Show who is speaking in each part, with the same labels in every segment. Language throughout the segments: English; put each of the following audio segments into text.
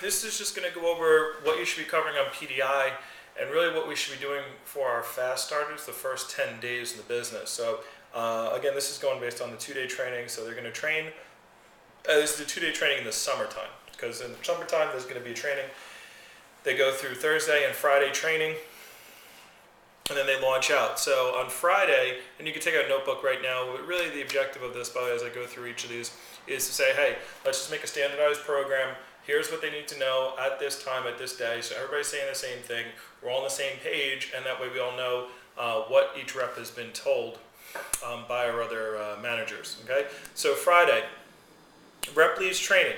Speaker 1: This is just going to go over what you should be covering on PDI and really what we should be doing for our fast starters the first 10 days in the business. Again, this is going based on the 2-day training. So they're going to train, this is the 2-day training in the summertime, because in the summertime there's going to be a training. They go through Thursday and Friday training, and then they launch out. So on Friday, and you can take out a notebook right now, but really the objective of this, by the way, as I go through each of these, is to say, hey, let's just make a standardized program. Here's what they need to know at this time, at this day. So everybody's saying the same thing. We're all on the same page, and that way we all know what each rep has been told by our other managers. Okay. So Friday, rep leads training.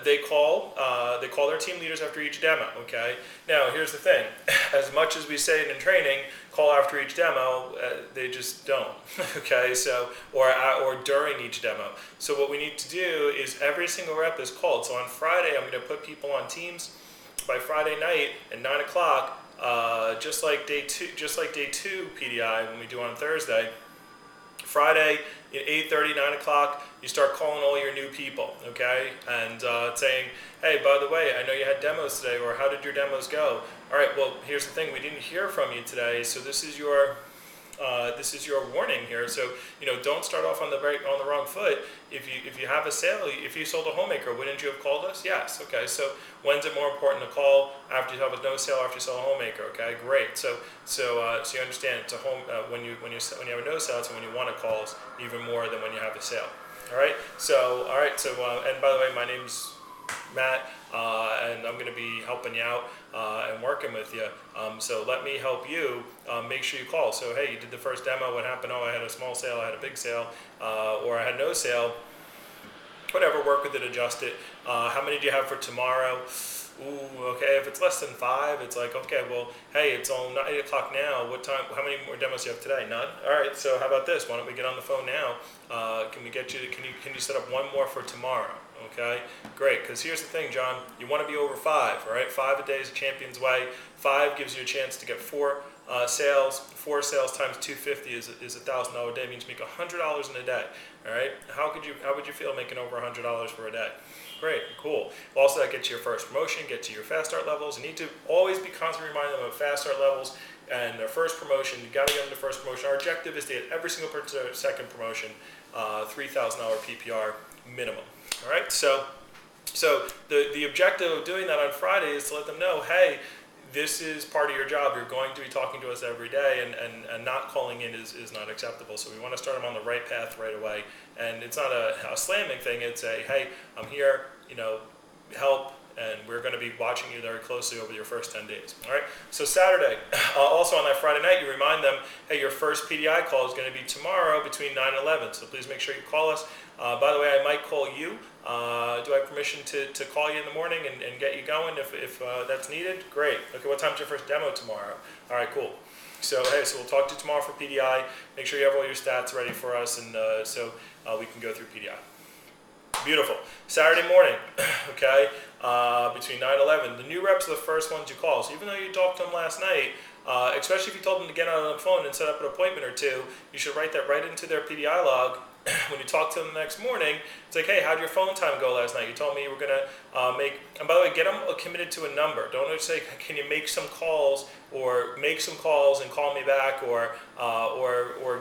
Speaker 1: They call their team leaders after each demo. Okay. Now here's the thing: as much as we say it in training, call after each demo, they just don't. Okay. So or during each demo. So what we need to do is every single rep is called. So on Friday, I'm going to put people on teams. By Friday night at 9 o'clock, just like day two PDI when we do on Thursday. Friday at 8:30, 9 o'clock, you start calling all your new people, okay? And saying, hey, by the way, I know you had demos today, or how did your demos go? All right, well, here's the thing, we didn't hear from you today, so this is your warning here. So, don't start off on the wrong foot. If you have a sale, if you sold a homemaker, wouldn't you have called us? Yes. Okay. So when's it more important to call after you have a no sale, after you sell a homemaker? Okay, great. So you understand it's a home when you have a no sale, it's when you want to call us even more than when you have a sale. All right. So and by the way, my name's Matt, and I'm going to be helping you out and working with you. So let me help you make sure you call. So hey, you did the first demo. What happened? Oh, I had a small sale. I had a big sale, or I had no sale. Whatever, work with it, adjust it. How many do you have for tomorrow? Ooh, okay. If it's less than 5, it's like, okay, well, hey, it's all 8 o'clock now. What time? How many more demos do you have today? None. All right. So how about this? Why don't we get on the phone now? Can you set up one more for tomorrow? Okay, great. Because here's the thing, John. You want to be over 5. All right. 5 a day is a champion's way. 5 gives you a chance to get 4 sales. 4 sales times 250 is $1,000 a day. It means you make $100 in a day. All right. How would you feel making over $100 for a day? Great, cool. Well, also that gets you your first promotion, gets you your fast start levels. You need to always be constantly reminding them of fast start levels and their first promotion. You got to get them to first promotion. Our objective is to get every single person to second promotion, $3,000 PPR minimum. All right. So the objective of doing that on Friday is to let them know, hey, this is part of your job. You're going to be talking to us every day, and not calling in is not acceptable. So we want to start them on the right path right away. And it's not a slamming thing. It's a, hey, I'm here, help, and we're going to be watching you very closely over your first 10 days. All right. So Saturday, also on that Friday night, you remind them, hey, your first PDI call is going to be tomorrow between 9 and 11. So please make sure you call us. By the way, I might call you. Do I have permission to call you in the morning and get you going if that's needed? Great. Okay, what time's your first demo tomorrow? All right, cool. So, hey, so we'll talk to you tomorrow for PDI. Make sure you have all your stats ready for us, and so we can go through PDI. Beautiful. Saturday morning, okay, between 9 and 11. The new reps are the first ones you call. So even though you talked to them last night, especially if you told them to get on the phone and set up an appointment or two, you should write that right into their PDI log. When you talk to them the next morning, it's like, hey, how'd your phone time go last night? You told me you were going to make, and by the way, get them committed to a number. Don't just say, can you make some calls, or make some calls and call me back, or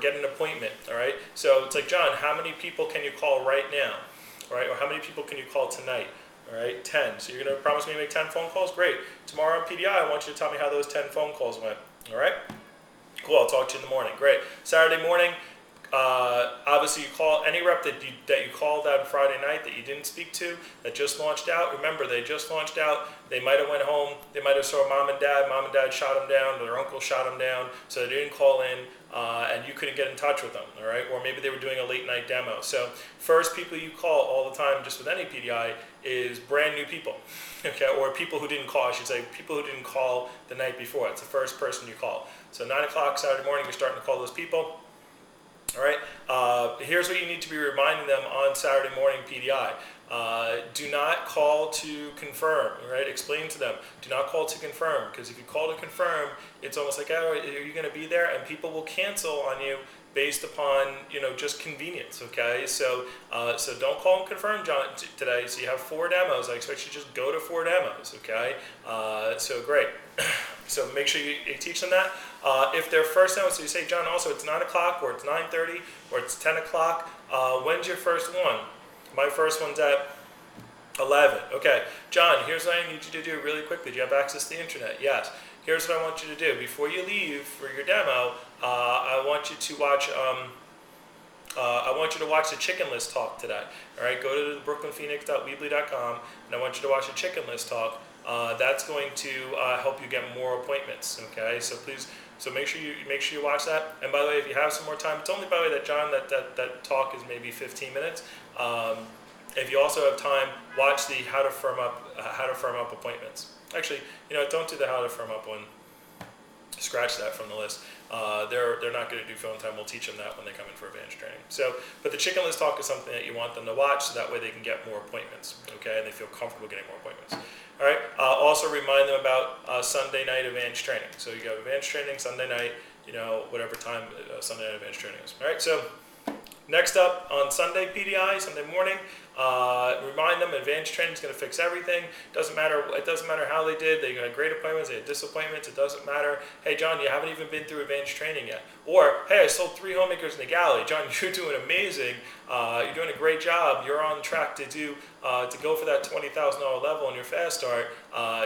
Speaker 1: get an appointment, all right? So it's like, John, how many people can you call right now, all right? Or how many people can you call tonight, all right? 10. So you're going to promise me to make 10 phone calls? Great. Tomorrow on PDI, I want you to tell me how those 10 phone calls went, all right? Cool, I'll talk to you in the morning. Great. Saturday morning, obviously you call any rep that you called on Friday night that you didn't speak to, that just launched out. Remember, they just launched out. They might have went home. They might have saw mom and dad. Mom and dad shot them down. Their uncle shot them down. So they didn't call in, and you couldn't get in touch with them. All right, or maybe they were doing a late night demo. So first people you call all the time, just with any PDI, is brand new people. Okay, or people who didn't call. I should say people who didn't call the night before. It's the first person you call. So 9 o'clock Saturday morning, you're starting to call those people. All right. Here's what you need to be reminding them on Saturday morning PDI. Do not call to confirm, right? Explain to them, do not call to confirm, because if you call to confirm, it's almost like, oh, are you going to be there? And people will cancel on you based upon, just convenience, okay? So don't call and confirm, John, today. So you have 4 demos. I expect you to just go to 4 demos, okay? So great. So make sure you teach them that. If their first demo, so you say, John, also it's 9 o'clock, or it's 9:30, or it's 10 o'clock. When's your first one? My first one's at 11. Okay, John, here's what I need you to do really quickly. Do you have access to the internet? Yes. Here's what I want you to do. Before you leave for your demo, I want you to watch the chicken list talk today. All right, go to brooklynphoenix.weebly.com, and I want you to watch the chicken list talk. That's going to help you get more appointments. Okay, so please, make sure you watch that. And by the way, if you have some more time, it's only, by the way, that John, that talk is maybe 15 minutes. If you also have time, watch the how to firm up appointments. Actually, don't do the how to firm up one. Scratch that from the list. They're not going to do phone time. We'll teach them that when they come in for advanced training. But the chicken list talk is something that you want them to watch, so that way they can get more appointments. Okay, and they feel comfortable getting more appointments. All right. Also remind them about Sunday night advanced training. So you got advanced training Sunday night. Whatever time Sunday night advanced training is. All right. So next up on Sunday PDI, Sunday morning. Remind them advanced training is going to fix everything. It doesn't matter how they did. They had great appointments, they had disappointments. It doesn't matter. Hey, John, you haven't even been through advanced training yet. Or, hey, I sold 3 homemakers in the galley. John, you're doing amazing. You're doing a great job. You're on track to go for that $20,000 level on your fast start.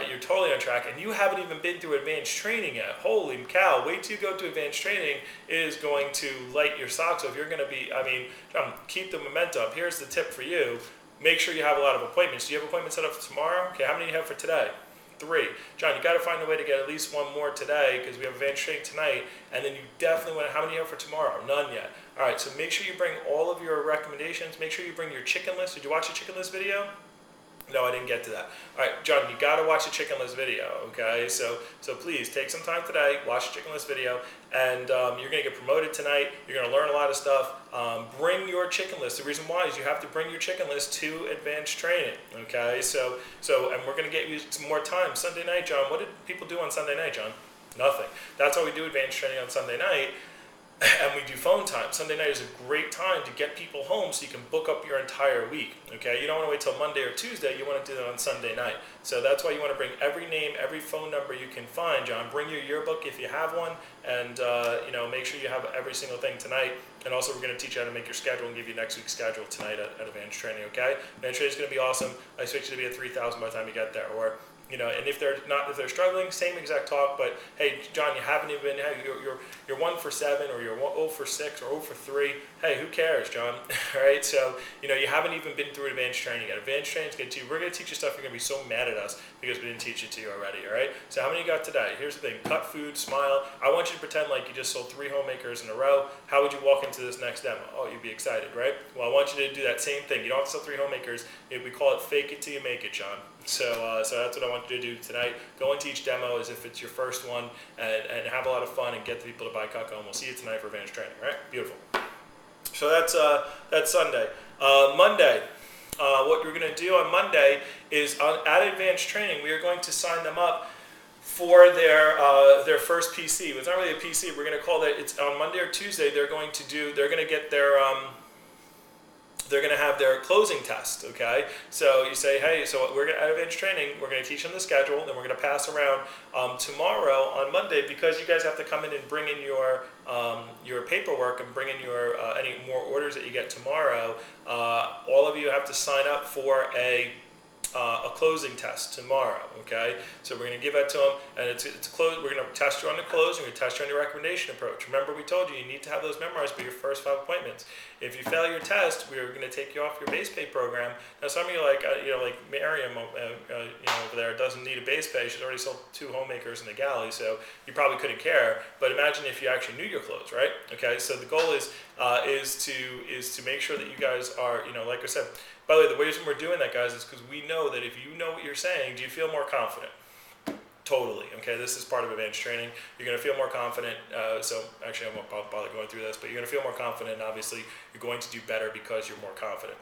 Speaker 1: You're totally on track, and you haven't even been through advanced training yet. Holy cow! Wait till you go to advanced training. It is going to light your socks off. You're going to be. John, keep the momentum up. Here's the tip for you. Make sure you have a lot of appointments. Do you have appointments set up for tomorrow? Okay, how many do you have for today? 3. John, you got to find a way to get at least 1 more today, because we have advanced training tonight, and then you definitely want to, how many do you have for tomorrow? None yet. All right, so make sure you bring all of your recommendations. Make sure you bring your chicken list. Did you watch the chicken list video? No, I didn't get to that. All right, John, you got to watch the chicken list video, okay? So please take some time today, watch the chicken list video, and you're going to get promoted tonight. You're going to learn a lot of stuff. Bring your chicken list. The reason why is you have to bring your chicken list to advanced training, okay? So and we're going to get you some more time. Sunday night, John, what did people do on Sunday night, John? Nothing. That's why we do advanced training on Sunday night. And we do phone time. Sunday night is a great time to get people home so you can book up your entire week, okay? You don't want to wait till Monday or Tuesday. You want to do that on Sunday night. So that's why you want to bring every name, every phone number you can find, John. Bring your yearbook if you have one, and make sure you have every single thing tonight. And also, we're going to teach you how to make your schedule and give you next week's schedule tonight at Advanced Training, okay? Advanced Training is going to be awesome. I expect you to be at 3,000 by the time you get there, or and if they're struggling, same exact talk. But hey, John, you haven't even you're 1 for 7, or you're 0 for 6, or 0 for 3. Hey, who cares, John? All right, so you haven't even been through advanced training yet. Advanced training is going to teach you. We're going to teach you stuff. You're going to be so mad at us because we didn't teach it to you already. All right. So how many you got today? Here's the thing: cut food, smile. I want you to pretend like you just sold 3 homemakers in a row. How would you walk into this next demo? Oh, you'd be excited, right? Well, I want you to do that same thing. You don't have to sell 3 homemakers. We call it fake it till you make it, John. So that's what I want you to do tonight. Go into each demo as if it's your first one, and have a lot of fun and get the people to buy Cutco. And we'll see you tonight for advanced training. All right? Beautiful. So that's Sunday. Monday. What we're going to do on Monday is at advanced training, we are going to sign them up for their first PC. It's not really a PC. We're going to call that. It's on Monday or Tuesday. They're going to get their they're going to have their closing test, okay? So you say, hey, so we're going to, at advanced training, we're going to teach them the schedule, then we're going to pass around tomorrow on Monday, because you guys have to come in and bring in your paperwork and bring in your any more orders that you get tomorrow. All of you have to sign up for a closing test tomorrow, okay? So we're going to give that to them, and it's close. We're going to test you on the close, and we're going to test you on your recommendation approach. Remember, we told you need to have those memorized by your first 5 appointments. If you fail your test, we're going to take you off your base pay program. Now, some of you like Miriam, over there doesn't need a base pay. She's already sold 2 homemakers in the galley, so you probably couldn't care. But imagine if you actually knew your close, right? Okay, so the goal is to make sure that you guys are, like I said. By the way, the reason we're doing that, guys, is because we know that if you know what you're saying, do you feel more confident? Totally. Okay, this is part of advanced training. You're going to feel more confident. So actually, I won't bother going through this, but you're going to feel more confident. And obviously, you're going to do better because you're more confident.